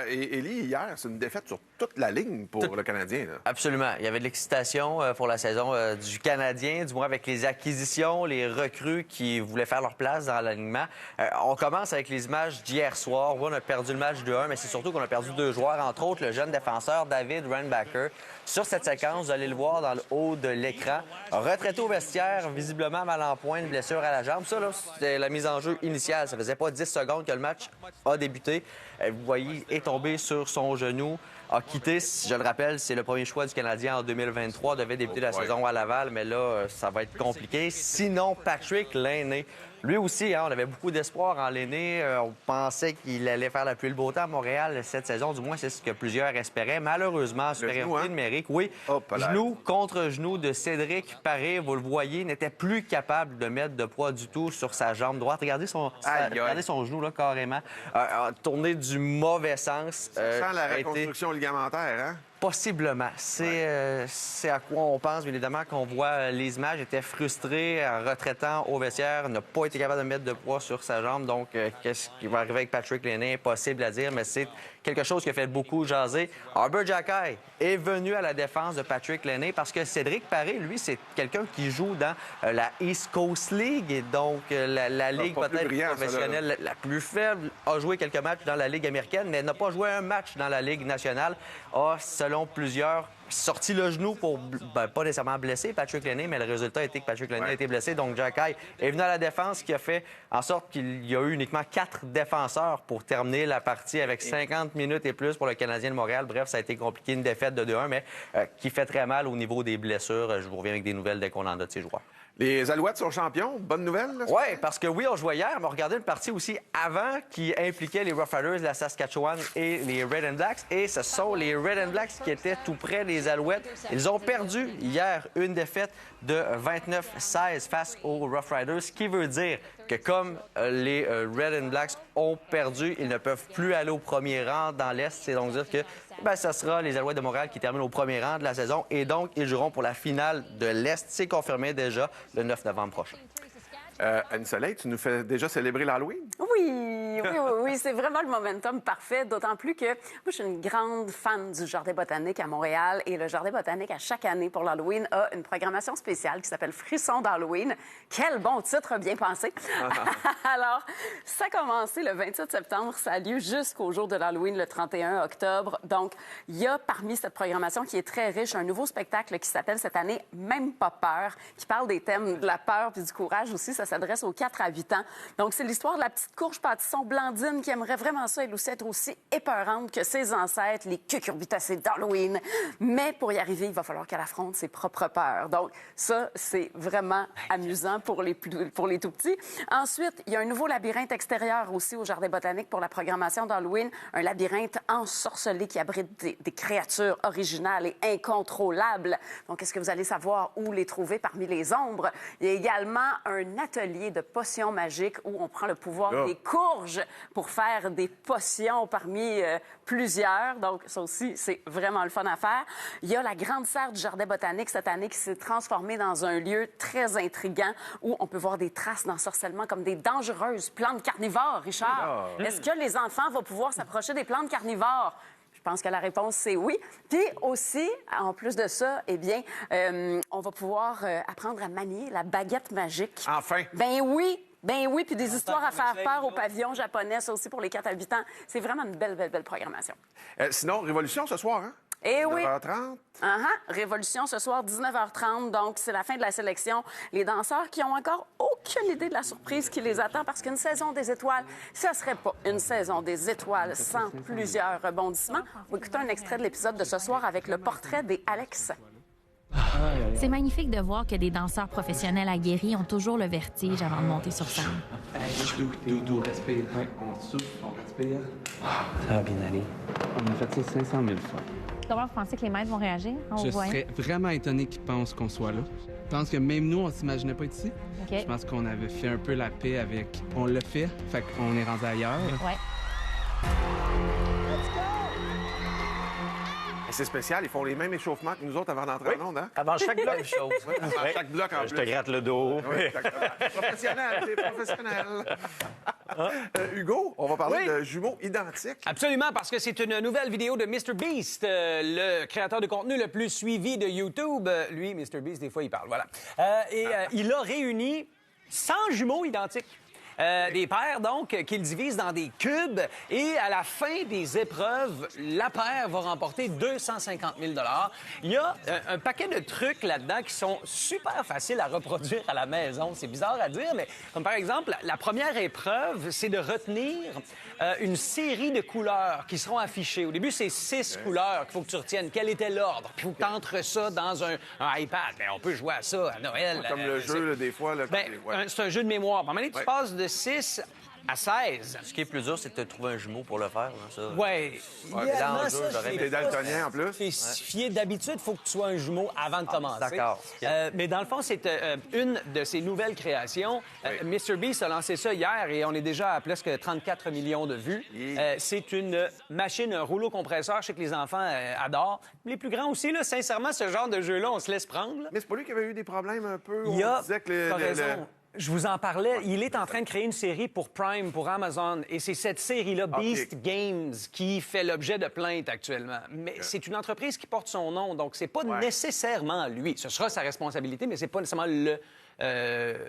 Élie, hier, c'est une défaite sur toute la ligne pour le Canadien. Là. Absolument. Il y avait de l'excitation pour la saison du Canadien, du moins avec les acquisitions, les recrues qui voulaient faire leur place dans l'alignement. On commence avec les images d'hier soir. Oui, on a perdu le match 2-1, mais c'est surtout qu'on a perdu 2 joueurs, entre autres le jeune défenseur David Reinbacher. Sur cette séquence, vous allez le voir dans le haut de l'écran. Retraité au vestiaire, visiblement mal en point, une blessure à la jambe. Ça, là, c'était la mise en jeu initiale. Ça faisait pas 10 secondes que le match a débuté. Vous voyez, est tombé sur son genou, a quitté. Je le rappelle, c'est le premier choix du Canadien en 2023. Devait débuter la saison à Laval, mais là, ça va être compliqué. Sinon, Patrick Laine, lui aussi, on avait beaucoup d'espoir en Laine. On pensait qu'il allait faire la pluie et le beau temps à Montréal cette saison. Du moins, c'est ce que plusieurs espéraient. Malheureusement, supériorité numérique, oui. Genou contre genou de Cédric Paré, vous le voyez, n'était plus capable de mettre de poids du tout sur sa jambe droite. Regardez son genou, là, carrément. Tourné du mauvais sens. Ça sent la reconstruction ligamentaire, hein? Possiblement. C'est à quoi on pense, bien évidemment, qu'on voit les images. Il était frustré, en retraitant au vestiaire, n'a pas été capable de mettre de poids sur sa jambe. Donc, qu'est-ce qui va arriver avec Patrick Laine? Impossible à dire, mais c'est quelque chose qui a fait beaucoup jaser. Arber Xhekaj est venu à la défense de Patrick Laine parce que Cédric Paré, lui, c'est quelqu'un qui joue dans la East Coast League, et donc la ligue peut-être professionnelle la plus faible, a joué quelques matchs dans la Ligue américaine, mais n'a pas joué un match dans la Ligue nationale. Selon plusieurs, sorti le genou pour pas nécessairement blesser Patrick Laine, mais le résultat a été que Patrick Laine a été blessé. Donc, Xhekaj est venu à la défense, ce qui a fait en sorte qu'il y a eu uniquement 4 défenseurs pour terminer la partie avec 50 minutes et plus pour le Canadien de Montréal. Bref, ça a été compliqué, une défaite de 2-1, mais qui fait très mal au niveau des blessures. Je vous reviens avec des nouvelles dès qu'on en a de ces joueurs. Les Alouettes sont champions. Bonne nouvelle? Oui, parce que oui, on jouait hier, mais on regardait une partie aussi avant qui impliquait les Rough Riders, la Saskatchewan et les Red and Blacks. Et ce sont les Red and Blacks qui étaient tout près des Alouettes. Ils ont perdu hier une défaite de 29-16 face aux Rough Riders, ce qui veut dire que comme les Red and Blacks ont perdu, ils ne peuvent plus aller au premier rang dans l'Est. C'est donc dire que ce sera les Alouettes de Montréal qui terminent au premier rang de la saison et donc ils joueront pour la finale de l'Est. C'est confirmé déjà le 9 novembre prochain. Anne-Soleil, tu nous fais déjà célébrer l'Halloween? Oui, c'est vraiment le momentum parfait, d'autant plus que moi, je suis une grande fan du Jardin botanique à Montréal et le Jardin botanique, à chaque année pour l'Halloween, a une programmation spéciale qui s'appelle Frisson d'Halloween. Quel bon titre bien pensé! Alors, ça a commencé le 27 septembre, ça a lieu jusqu'au jour de l'Halloween, le 31 octobre. Donc, il y a parmi cette programmation qui est très riche un nouveau spectacle qui s'appelle cette année « Même pas peur », qui parle des thèmes de la peur puis du courage aussi. Ça s'adresse aux 4 à 8 ans. Donc, c'est l'histoire de la petite courge pâtisson Blandine qui aimerait vraiment ça, elle aussi, être aussi épeurante que ses ancêtres, les cucurbitacées d'Halloween. Mais pour y arriver, il va falloir qu'elle affronte ses propres peurs. Donc, ça, c'est vraiment amusant pour les tout petits. Ensuite, il y a un nouveau labyrinthe extérieur aussi au Jardin botanique pour la programmation d'Halloween. Un labyrinthe ensorcelé qui abrite des créatures originales et incontrôlables. Donc, est-ce que vous allez savoir où les trouver parmi les ombres? Il y a également un atelier de potions magiques où on prend le pouvoir des courges pour faire des potions parmi plusieurs. Donc, ça aussi, c'est vraiment le fun à faire. Il y a la grande serre du Jardin botanique cette année qui s'est transformée dans un lieu très intriguant où on peut voir des traces d'ensorcellement comme des dangereuses plantes carnivores. Richard, est-ce que les enfants vont pouvoir s'approcher des plantes carnivores? Je pense que la réponse, c'est oui. Puis aussi, en plus de ça, eh bien, on va pouvoir apprendre à manier la baguette magique. Enfin! Ben oui, puis des histoires à faire peur au pavillon japonais, ça aussi pour les 4 habitants. C'est vraiment une belle programmation. Sinon, Révolution ce soir, hein? Eh oui. 19h30. Révolution ce soir, 19h30. Donc, c'est la fin de la sélection. Les danseurs qui ont encore aucune idée de la surprise qui les attend parce qu'une saison des étoiles, ça serait pas une saison des étoiles sans plusieurs rebondissements. On va écouter un extrait de l'épisode de ce soir avec le portrait des Alex. C'est magnifique de voir que des danseurs professionnels aguerris ont toujours le vertige avant de monter sur scène. Doudou, respire. On souffle, on respire. Ça va bien aller. On a fait ça 500 000 fois. Comment vous pensez que les maîtres vont réagir en vous voyant? Je serais vraiment étonné qu'ils pensent qu'on soit là. Je pense que même nous, on s'imaginait pas être ici. Okay. Je pense qu'on avait fait un peu la paix avec... On l'a fait qu'on est rendu ailleurs. Ouais. C'est spécial, ils font les mêmes échauffements que nous autres avant d'entrer en onde, hein? Avant chaque bloc. Même chose. Avant chaque bloc en Je plus. te gratte le dos. Oui, exactement. Professionnel, c'est professionnel. Hugo, on va parler Oui. de jumeaux identiques. Absolument, parce que c'est une nouvelle vidéo de MrBeast, le créateur de contenu le plus suivi de YouTube. Lui, MrBeast, des fois, il parle, voilà. Il a réuni 100 jumeaux identiques. Des paires, donc, qu'il divise dans des cubes. Et à la fin des épreuves, la paire va remporter 250 000 $. Il y a un paquet de trucs là-dedans qui sont super faciles à reproduire à la maison. C'est bizarre à dire, mais comme par exemple, la première épreuve, c'est de retenir une série de couleurs qui seront affichées. Au début, c'est 6 couleurs qu'il faut que tu retiennes. Quel était l'ordre? Puis il faut que tu entres ça dans un iPad. Bien, on peut jouer à ça à Noël. Comme le jeu, là, des fois. Là, Ben, c'est un jeu de mémoire. À un moment donné, tu Ouais. passes de 6 à 16. Ce qui est plus dur, c'est de trouver un jumeau pour le faire. Là, ça. Ouais. Idéalement, l'enjeu, ça, j'aurais c'est aimé T'es daltonien, en plus. spécifié. D'habitude, il faut que tu sois un jumeau avant de commencer. d'accord. Mais dans le fond, c'est une de ses nouvelles créations. MrBeast a lancé ça hier et on est déjà à presque 34 millions de vues. C'est une machine, un rouleau compresseur. Je sais que les enfants adorent. Les plus grands aussi, là, sincèrement, ce genre de jeu-là, on se laisse prendre. là. Mais c'est pas lui qui avait eu des problèmes un peu. Il y a, On disait que t'as raison. Je vous en parlais. Il est en train de créer une série pour Prime, pour Amazon. Et c'est cette série-là, Beast Games, qui fait l'objet de plaintes actuellement. Mais c'est une entreprise qui porte son nom, donc c'est pas nécessairement lui. Ce sera sa responsabilité, mais c'est pas nécessairement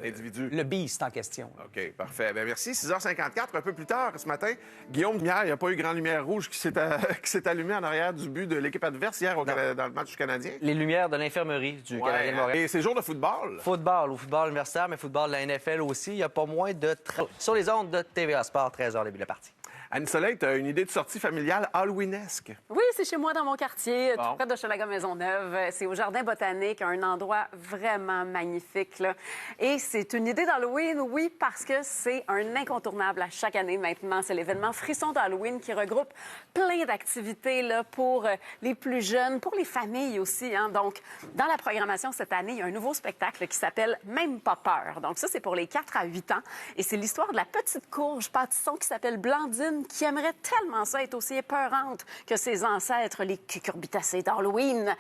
Individu. le Beast en question. OK, parfait. Bien, merci. 6h54, un peu plus tard ce matin, Guillaume, hier, il n'y a pas eu grande lumière rouge qui s'est allumée en arrière du but de l'équipe adverse hier dans le match du Canadien. Les lumières de l'infirmerie du Canadien de Montréal. Et c'est jour de football. Football, au football universitaire, mais football de la NFL aussi. Il y a pas moins de... Sur les ondes de TVA Sport, 13h, début de la partie. Anne-Soleil, tu as une idée de sortie familiale halloweenesque. Oui, c'est chez moi dans mon quartier, Bon. tout près de Hochelaga-Maisonneuve. C'est au Jardin botanique, un endroit vraiment magnifique, là. Et c'est une idée d'Halloween, oui, parce que c'est un incontournable à chaque année maintenant. C'est l'événement Frisson d'Halloween qui regroupe plein d'activités là, pour les plus jeunes, pour les familles aussi, hein. Donc, dans la programmation cette année, il y a un nouveau spectacle qui s'appelle Même pas peur. Donc ça, c'est pour les 4 à 8 ans. Et c'est l'histoire de la petite courge pâtisson qui s'appelle Blandine, qui aimerait tellement ça être aussi épeurante que ses ancêtres, les cucurbitacées d'Halloween.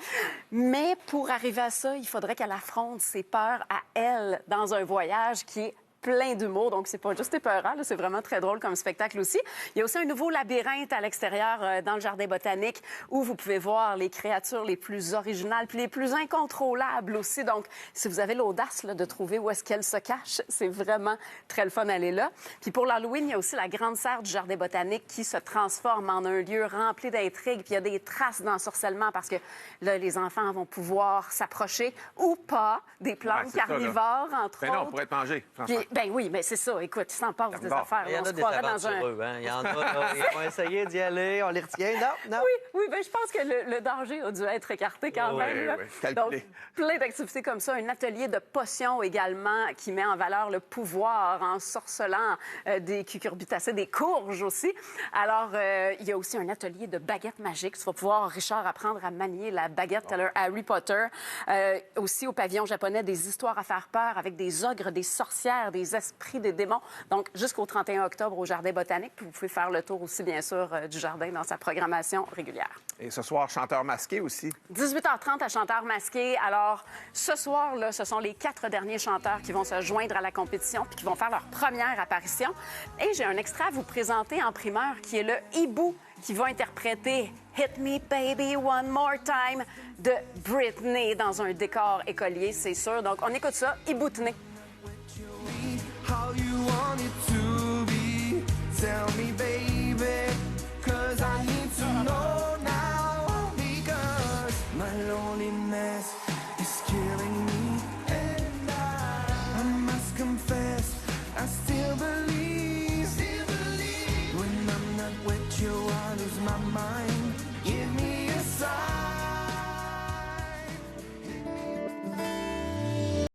Mais pour arriver à ça, il faudrait qu'elle affronte ses peurs à elle dans un voyage qui est plein d'humour, donc c'est pas juste épeurant, là, c'est vraiment très drôle comme spectacle aussi. Il y a aussi un nouveau labyrinthe à l'extérieur dans le jardin botanique où vous pouvez voir les créatures les plus originales puis les plus incontrôlables aussi. Donc, si vous avez l'audace là, de trouver où est-ce qu'elles se cachent, c'est vraiment très le fun d'aller là. Puis pour l'Halloween, il y a aussi la grande serre du jardin botanique qui se transforme en un lieu rempli d'intrigues. Puis il y a des traces d'ensorcellement parce que là, les enfants vont pouvoir s'approcher ou pas des plantes c'est ça, là. carnivores, entre Ben non, autres. pour être mangé, François. Puis, ben oui, mais c'est ça. Écoute, il s'en passe des Carnivore. affaires. Il y en On se a des croirait dans un... aventureux, hein? Il y en a, là, ils vont essayer d'y aller, on les retient. Non. Oui, ben je pense que le danger a dû être écarté quand Oui, même. Là. oui, calculé. Donc, plein d'activités comme ça. Un atelier de potions également qui met en valeur le pouvoir en sorcelant des cucurbitacées, des courges aussi. Alors, il y a aussi un atelier de baguettes magiques. Tu vas pouvoir, Richard, apprendre à manier la baguette à Harry Potter. Aussi, au pavillon japonais, des histoires à faire peur avec des ogres, des sorcières, des esprits, des démons. Donc, jusqu'au 31 octobre au Jardin botanique. Puis vous pouvez faire le tour aussi, bien sûr, du jardin dans sa programmation régulière. Et ce soir, chanteur masqué aussi. 18h30 à Chanteur masqué. Alors, ce soir, là, ce sont les 4 derniers chanteurs qui vont se joindre à la compétition puis qui vont faire leur première apparition. Et j'ai un extrait à vous présenter en primeur qui est le hibou qui va interpréter Hit Me Baby One More Time de Britney dans un décor écolier, c'est sûr. Donc, on écoute ça, Hiboutné. How you want it to be. Tell me, baby, 'cause I need to know now. Because my loneliness is killing me. And I must confess, I still believe. When I'm not with you, I lose my mind.